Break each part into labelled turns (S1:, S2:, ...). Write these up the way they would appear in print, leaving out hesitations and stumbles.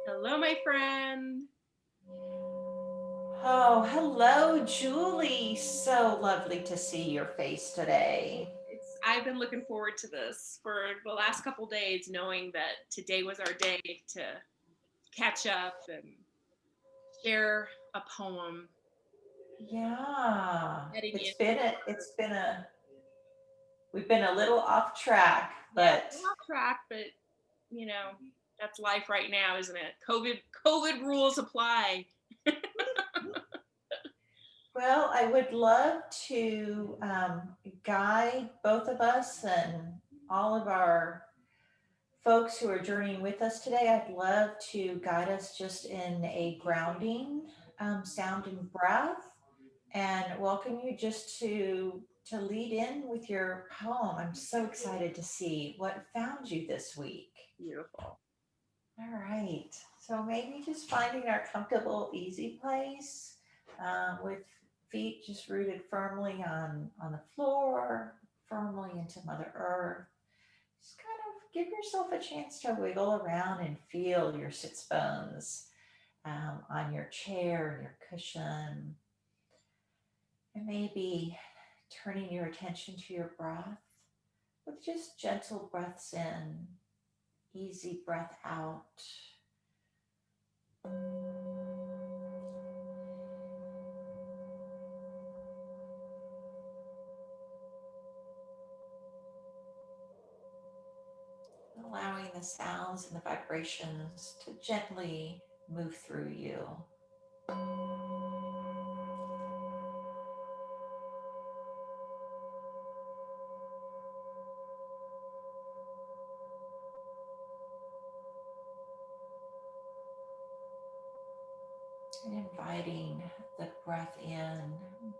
S1: Hello, my friend.
S2: Oh, hello, Julie. So lovely to see your face today.
S1: I've been looking forward to this for the last couple days, knowing that today was our day to catch up and share a poem
S2: Yeah,
S1: heading
S2: it's
S1: into
S2: been a, it's been a, we've been a little off track,
S1: yeah,
S2: but
S1: we're off track, but you know, that's life right now, isn't it? COVID rules apply.
S2: well, I would love to guide both of us and all of our folks who are journeying with us today. I'd love to guide us just in a grounding sound and breath and welcome you just to lead in with your poem. I'm so excited to see what found you this week.
S1: Beautiful.
S2: All right, so maybe just finding our comfortable, easy place with feet just rooted firmly on the floor, firmly into Mother Earth. Just kind of give yourself a chance to wiggle around and feel your sits bones on your chair and your cushion. And maybe turning your attention to your breath with just gentle breaths in, easy breath out. Allowing the sounds and the vibrations to gently move through you. And inviting the breath in,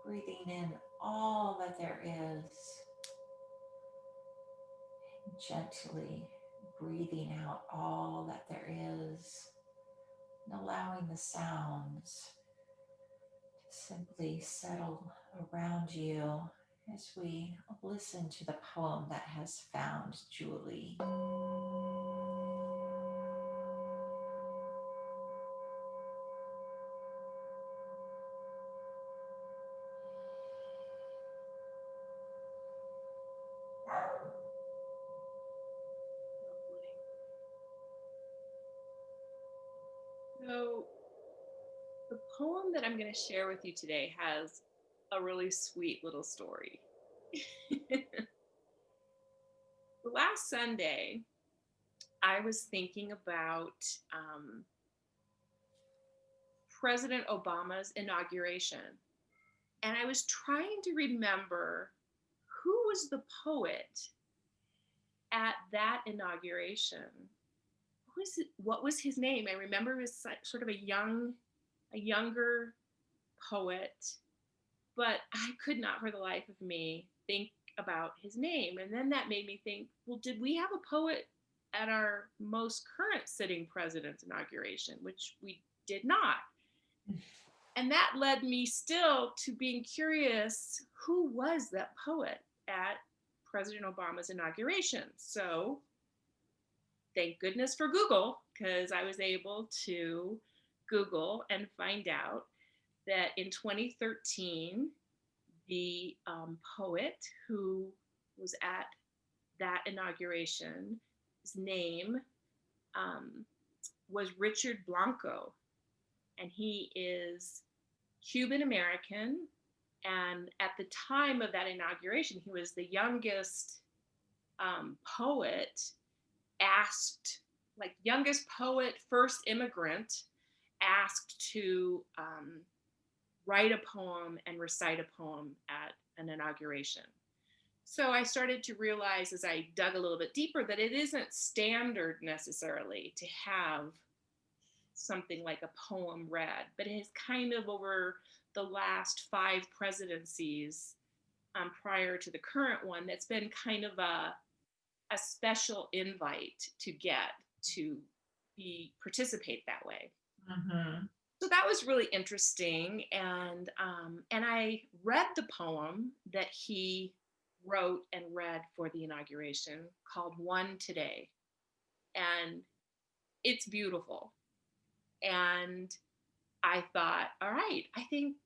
S2: breathing in all that there is, gently breathing out all that there is, and allowing the sounds to simply settle around you as we listen to the poem that has found Julie.
S1: So, the poem that I'm going to share with you today has a really sweet little story. Last Sunday, I was thinking about um, President Obama's inauguration, and I was trying to remember who was the poet at that inauguration. What was his name? I remember he was sort of a younger poet, but I could not for the life of me think about his name. And then that made me think, well, did we have a poet at our most current sitting president's inauguration, which we did not? And that led me still to being curious, who was that poet at President Obama's inauguration? So thank goodness for Google, because I was able to Google and find out that in 2013, the poet who was at that inauguration, his name um, was Richard Blanco, and he is Cuban-American. And at the time of that inauguration, he was the youngest poet asked, like, youngest poet, first immigrant asked to write a poem and recite a poem at an inauguration. So I started to realize as I dug a little bit deeper that it isn't standard necessarily to have something like a poem read, but it has kind of over the last five presidencies prior to the current one, that's been kind of a special invite to get to be participate that way.
S2: Mm-hmm.
S1: So that was really interesting, and I read the poem that he wrote and read for the inauguration called "One Today," and it's beautiful. And I thought, all right, I think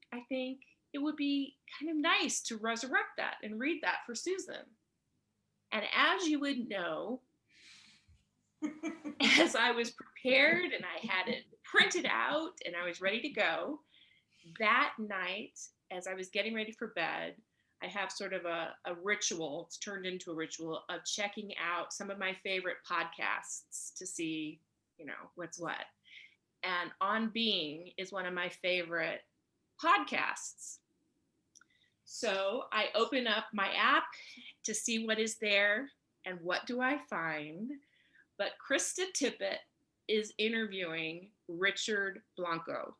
S1: it would be kind of nice to resurrect that and read that for Susan. And as you would know, as I was prepared and I had it printed out and I was ready to go, that night, as I was getting ready for bed, I have sort of a ritual, it's turned into a ritual of checking out some of my favorite podcasts to see, what's what. And On Being is one of my favorite podcasts. So I open up my app to see what is there, and what do I find? But Krista Tippett is interviewing Richard Blanco.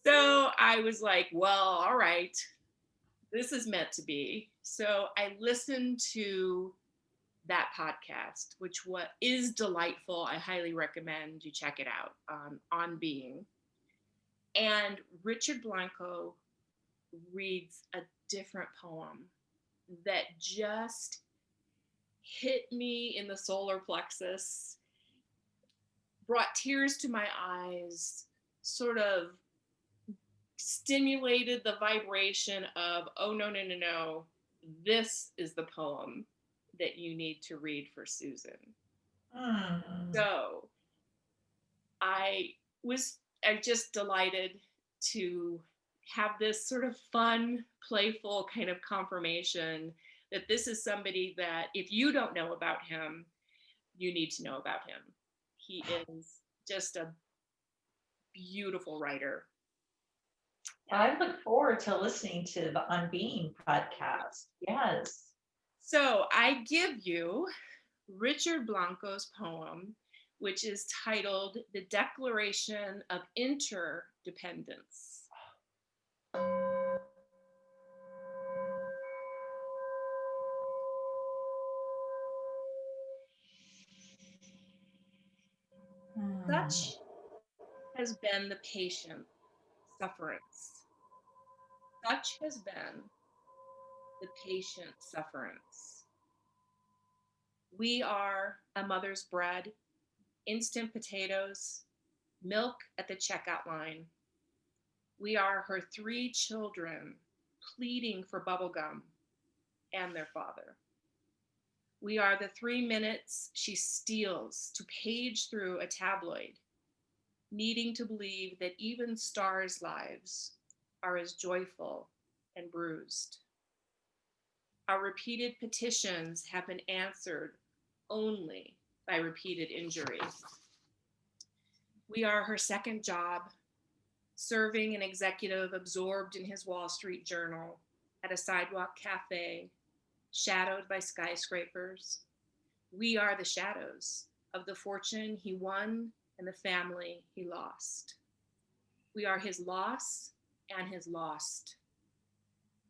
S1: So I was like, well, all right, this is meant to be. So I listened to that podcast, which is delightful. I highly recommend you check it out, On Being. And Richard Blanco reads a different poem that just hit me in the solar plexus, brought tears to my eyes, sort of stimulated the vibration of, oh, no, no, no, no, this is the poem that you need to read for Susan. So I'm just delighted to have this sort of fun, playful kind of confirmation that this is somebody that if you don't know about him, you need to know about him. He is just a beautiful writer.
S2: I look forward to listening to the On Being podcast. Yes.
S1: So I give you Richard Blanco's poem, which is titled The Declaration of Interdependence. Such has been the patient sufferance. Such has been the patient sufferance. We are a mother's bread, instant potatoes, milk at the checkout line. We are her 3 children pleading for bubblegum and their father. We are the 3 minutes she steals to page through a tabloid, needing to believe that even stars' lives are as joyful and bruised. Our repeated petitions have been answered only by repeated injury. We are her second job, serving an executive absorbed in his Wall Street Journal at a sidewalk cafe, shadowed by skyscrapers. We are the shadows of the fortune he won and the family he lost. We are his loss and his lost.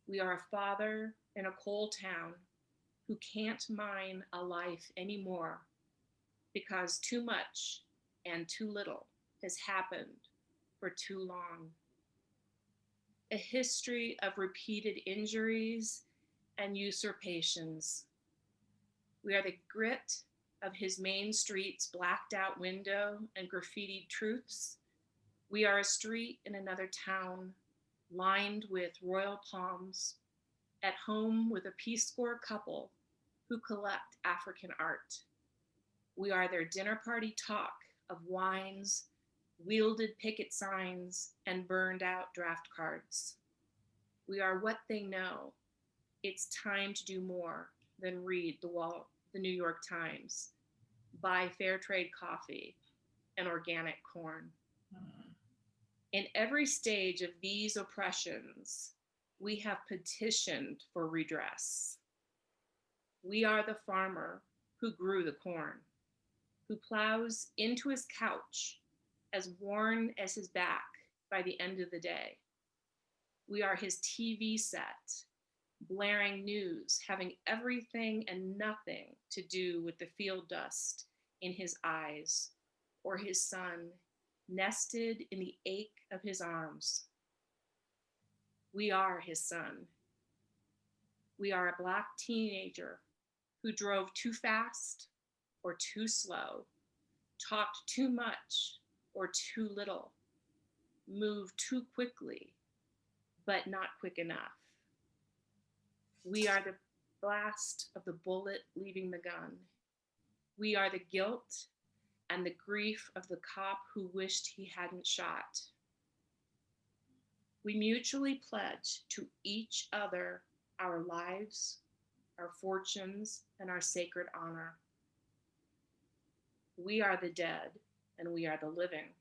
S1: We are a father in a coal town who can't mine a life anymore because too much and too little has happened for too long. A history of repeated injuries and usurpations. We are the grit of his Main Street's blacked out window and graffitied truths. We are a street in another town, lined with royal palms, at home with a Peace Corps couple who collect African art. We are their dinner party talk of wines, wielded picket signs, and burned out draft cards. We are what they know. It's time to do more than read the New York Times, buy fair trade coffee and organic corn. In every stage of these oppressions, we have petitioned for redress. We are the farmer who grew the corn, who plows into his couch as worn as his back by the end of the day. We are his TV set, blaring news, having everything and nothing to do with the field dust in his eyes or his son nested in the ache of his arms. We are his son. We are a Black teenager who drove too fast or too slow, talked too much or too little, moved too quickly, but not quick enough. We are the blast of the bullet leaving the gun. We are the guilt and the grief of the cop who wished he hadn't shot. We mutually pledge to each other our lives, our fortunes, and our sacred honor. We are the dead, and we are the living,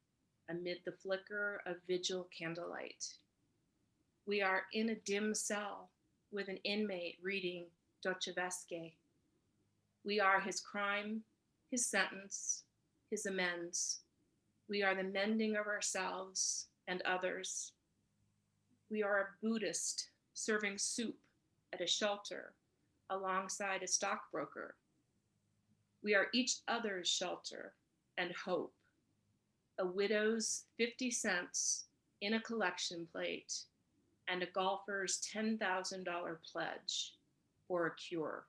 S1: amid the flicker of vigil candlelight. We are in a dim cell with an inmate reading Dostoevsky. We are his crime, his sentence, his amends. We are the mending of ourselves and others. We are a Buddhist serving soup at a shelter alongside a stockbroker. We are each other's shelter and hope. A widow's 50 cents in a collection plate and a golfer's $10,000 pledge for a cure.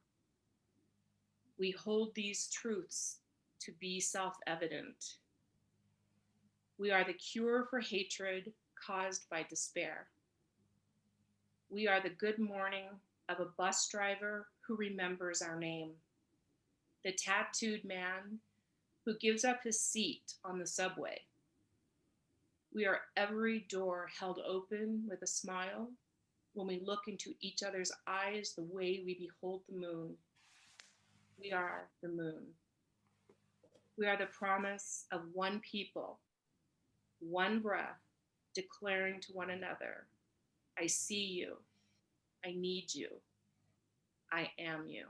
S1: We hold these truths to be self-evident. We are the cure for hatred caused by despair. We are the good morning of a bus driver who remembers our name, the tattooed man who gives up his seat on the subway. We are every door held open with a smile when we look into each other's eyes the way we behold the moon. We are the moon. We are the promise of one people, one breath, declaring to one another, I see you, I need you, I am you.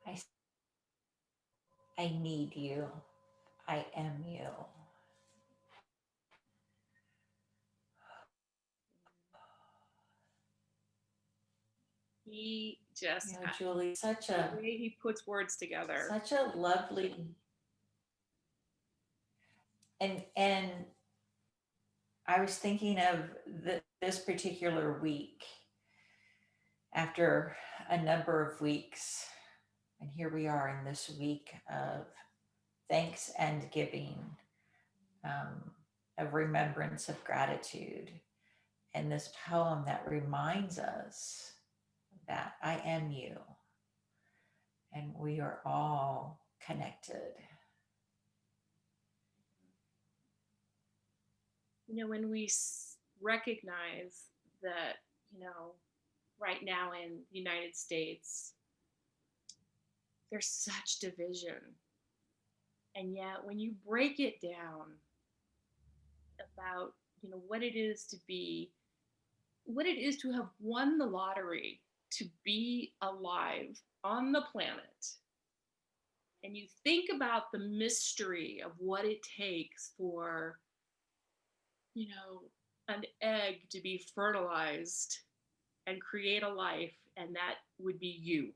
S2: I, I need you. I am you.
S1: He just,
S2: You know, Julie,
S1: the way he puts words together.
S2: such a lovely, and I was thinking of this particular week after a number of weeks, and here we are in this week of thanks and giving, of remembrance, of gratitude, and this poem that reminds us that I am you, and we are all connected.
S1: You know, when we recognize that, you know, right now in the United States, there's such division. And yet when you break it down about, you know, what it is to be, what it is to have won the lottery, to be alive on the planet, and you think about the mystery of what it takes for, you know, an egg to be fertilized and create a life, and that would be you.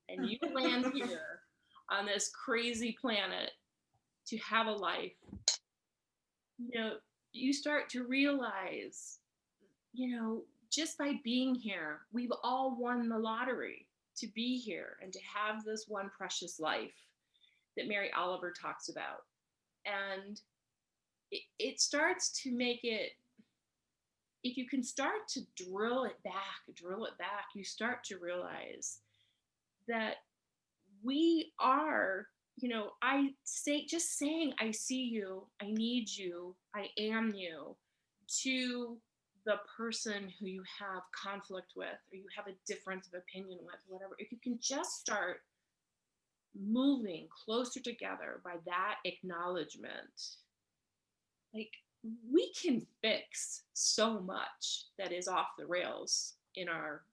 S1: And you land here on this crazy planet to have a life. You know, you start to realize, you know, just by being here, we've all won the lottery to be here and to have this one precious life that Mary Oliver talks about. And it starts to make it, if you can start to drill it back, you start to realize that we are, you know, just saying, I see you, I need you, I am you, to the person who you have conflict with, or you have a difference of opinion with, whatever, if you can just start moving closer together by that acknowledgement, like, we can fix so much that is off the rails in our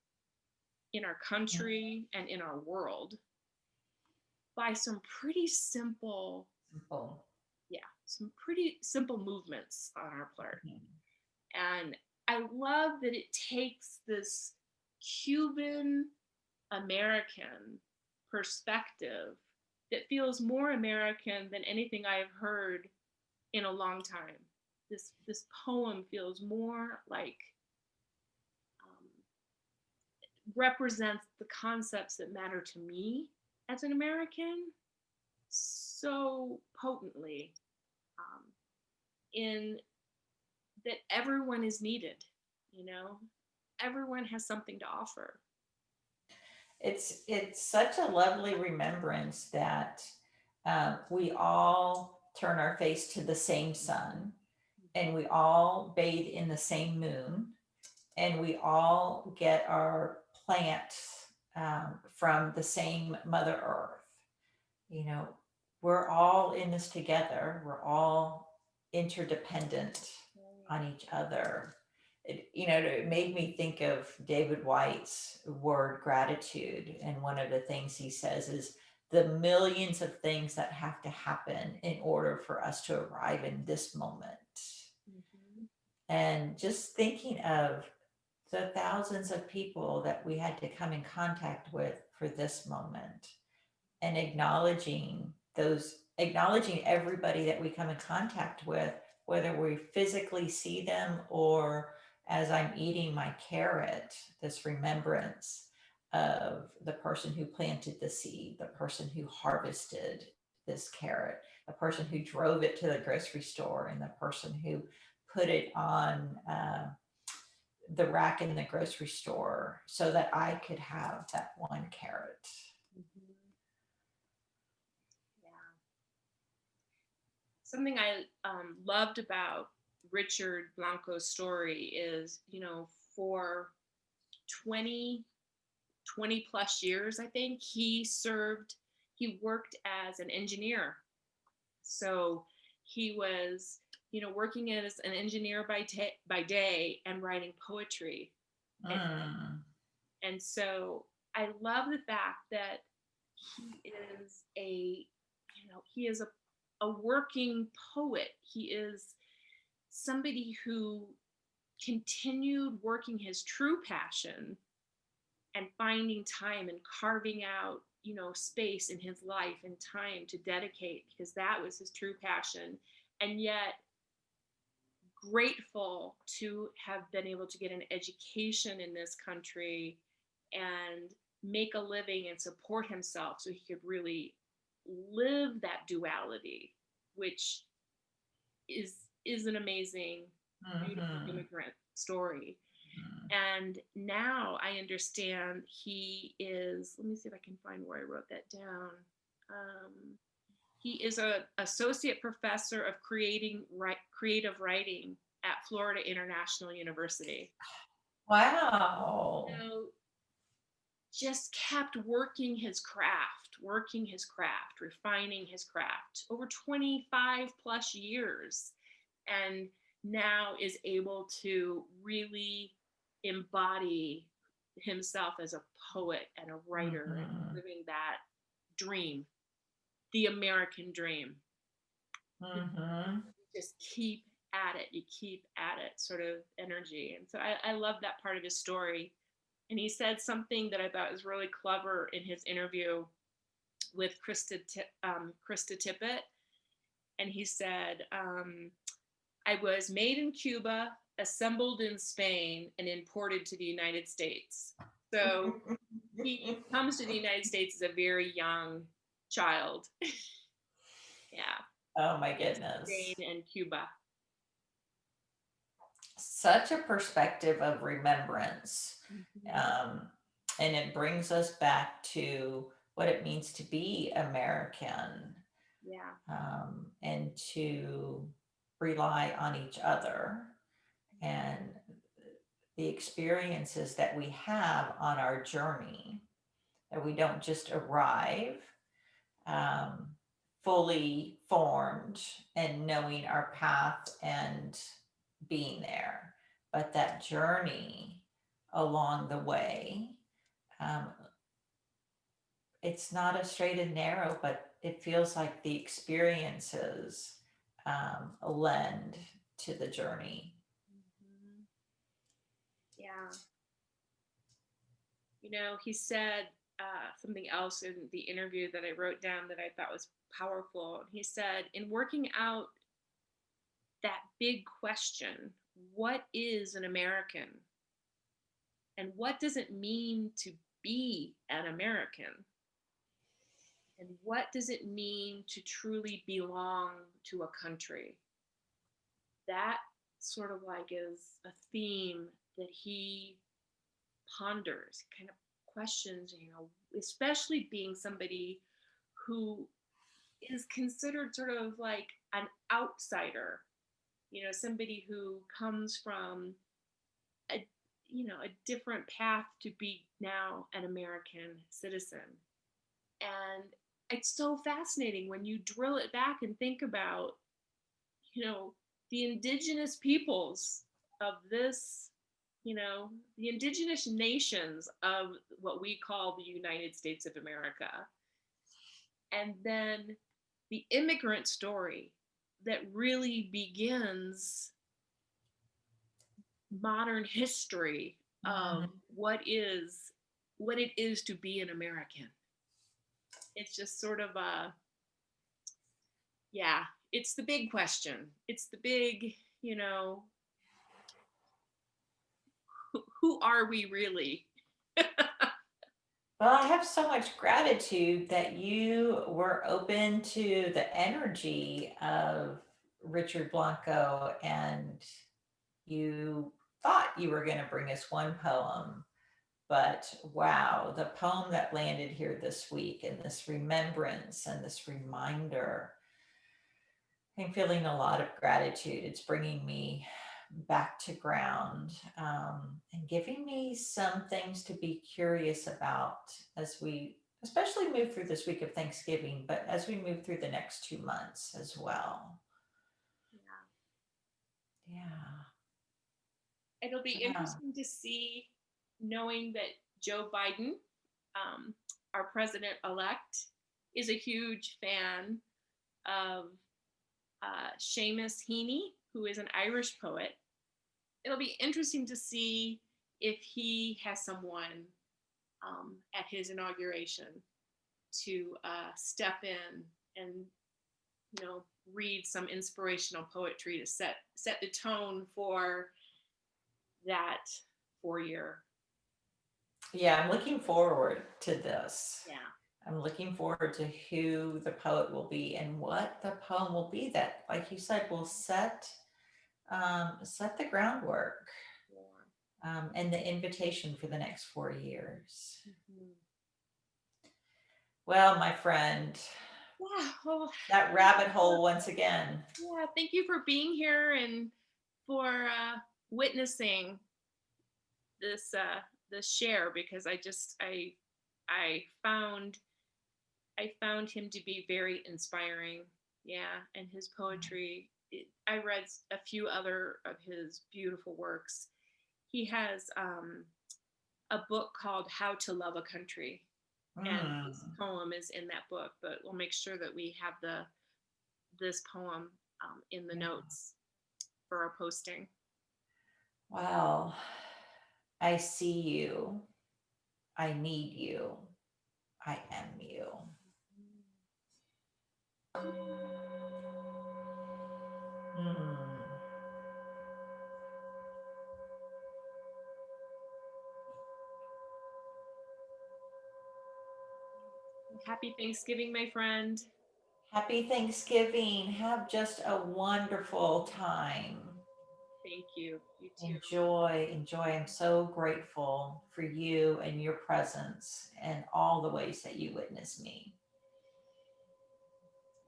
S1: in our country and in our world by some pretty simple,
S2: Simple.
S1: yeah, some pretty simple movements on our part.
S2: Mhm.
S1: And I love that it takes this Cuban American perspective that feels more American than anything I have heard in a long time. This poem feels more like um, represents the concepts that matter to me as an American so potently, um, in that everyone is needed, you know, everyone has something to offer.
S2: It's such a lovely remembrance that we all turn our face to the same sun, and we all bathe in the same moon, and we all get our plants from the same Mother Earth. You know, we're all in this together. We're all interdependent on each other. It made me think of David White's word gratitude. And one of the things he says is the millions of things that have to happen in order for us to arrive in this moment.
S1: Mm-hmm.
S2: And just thinking of the thousands of people that we had to come in contact with for this moment, and acknowledging everybody that we come in contact with, whether we physically see them or as I'm eating my carrot, this remembrance of the person who planted the seed, the person who harvested this carrot, the person who drove it to the grocery store, and the person who put it on the rack in the grocery store so that I could have that one carrot.
S1: Mm-hmm. Yeah. Something I loved about Richard Blanco's story is, for 20, 20 plus years, I think, he worked as an engineer. So he was, working as an engineer by day and writing poetry. And,
S2: Mm.
S1: and so I love the fact that he is a working poet. He is somebody who continued working his true passion and finding time and carving out, space in his life and time to dedicate, because that was his true passion. And yet grateful to have been able to get an education in this country and make a living and support himself so he could really live that duality, which is an amazing, beautiful
S2: Mm-hmm.
S1: immigrant story. And now I understand he is, let me see if I can find where I wrote that down. He is a associate professor of creative writing at Florida International University.
S2: Wow.
S1: So just kept working his craft, refining his craft over 25 plus years, and now is able to really embody himself as a poet and a writer and
S2: Mm-hmm.
S1: living that dream, the American dream.
S2: Mm-hmm.
S1: Just keep at it, you keep at it sort of energy. And so I love that part of his story. And he said something that I thought was really clever in his interview with Krista Tippett. And he said, I was made in Cuba, assembled in Spain, and imported to the United States. So he comes to the United States as a very young child. Yeah,
S2: Oh my
S1: Spain
S2: goodness.
S1: and Cuba.
S2: Such a perspective of remembrance.
S1: Mm-hmm.
S2: Um, and it brings us back to what it means to be American,
S1: Yeah.
S2: and to rely on each other, and the experiences that we have on our journey, that we don't just arrive um, fully formed and knowing our path and being there, but that journey along the way um, it's not a straight and narrow, but it feels like the experiences lend to the journey.
S1: Mhm. Yeah. You know, he said something else in the interview that I wrote down that I thought was powerful. He said, in working out that big question, what is an American? And what does it mean to be an American? And what does it mean to truly belong to a country? That sort of like is a theme that he ponders, kind of questions, you know, especially being somebody who is considered sort of like an outsider, you know, somebody who comes from a, you know, a different path to be now an American citizen. And it's so fascinating when you drill it back and think about, you know, the indigenous peoples of this, you know, the indigenous nations of what we call the United States of America, and then the immigrant story that really begins modern history of
S2: Mhm.
S1: what it is to be an American. It's just sort of a, yeah, it's the big question. It's the big, you know, who are we really?
S2: Well, I have so much gratitude that you were open to the energy of Richard Blanco, and you thought you were going to bring us one poem. But wow, the poem that landed here this week, and this remembrance and this reminder, I'm feeling a lot of gratitude. It's bringing me back to ground, and giving me some things to be curious about as we, especially move through this week of Thanksgiving, but as we move through the next 2 months as well.
S1: Yeah.
S2: Yeah.
S1: It'll be
S2: Yeah.
S1: interesting to see, knowing that Joe Biden, our president elect, is a huge fan of Seamus Heaney, who is an Irish poet. It'll be interesting to see if he has someone at his inauguration to step in and, you know, read some inspirational poetry to set the tone for that 4 year.
S2: Yeah, I'm looking forward to this.
S1: Yeah.
S2: I'm looking forward to who the poet will be and what the poem will be that, like you said, will set the groundwork, and the invitation for the next 4 years.
S1: Mhm.
S2: Well, my friend,
S1: Yeah. Well,
S2: that rabbit hole once again.
S1: yeah. Thank you for being here and for witnessing this this share, because I found I found him to be very inspiring. Yeah, and his poetry. I read a few other of his beautiful works. He has a book called How to Love a Country, and this
S2: Mm,
S1: poem is in that book. But we'll make sure that we have the this poem in the
S2: yeah.
S1: notes for our posting.
S2: Well, I see you. I need you. I am you. Mm.
S1: Happy Thanksgiving, my friend.
S2: Happy Thanksgiving. Have just a wonderful time.
S1: Thank you. You too.
S2: Enjoy, enjoy. I'm so grateful for you and your presence and all the ways that you witness me.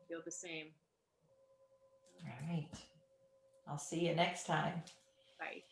S1: Feel the same.
S2: All right. I'll see you next time.
S1: Bye.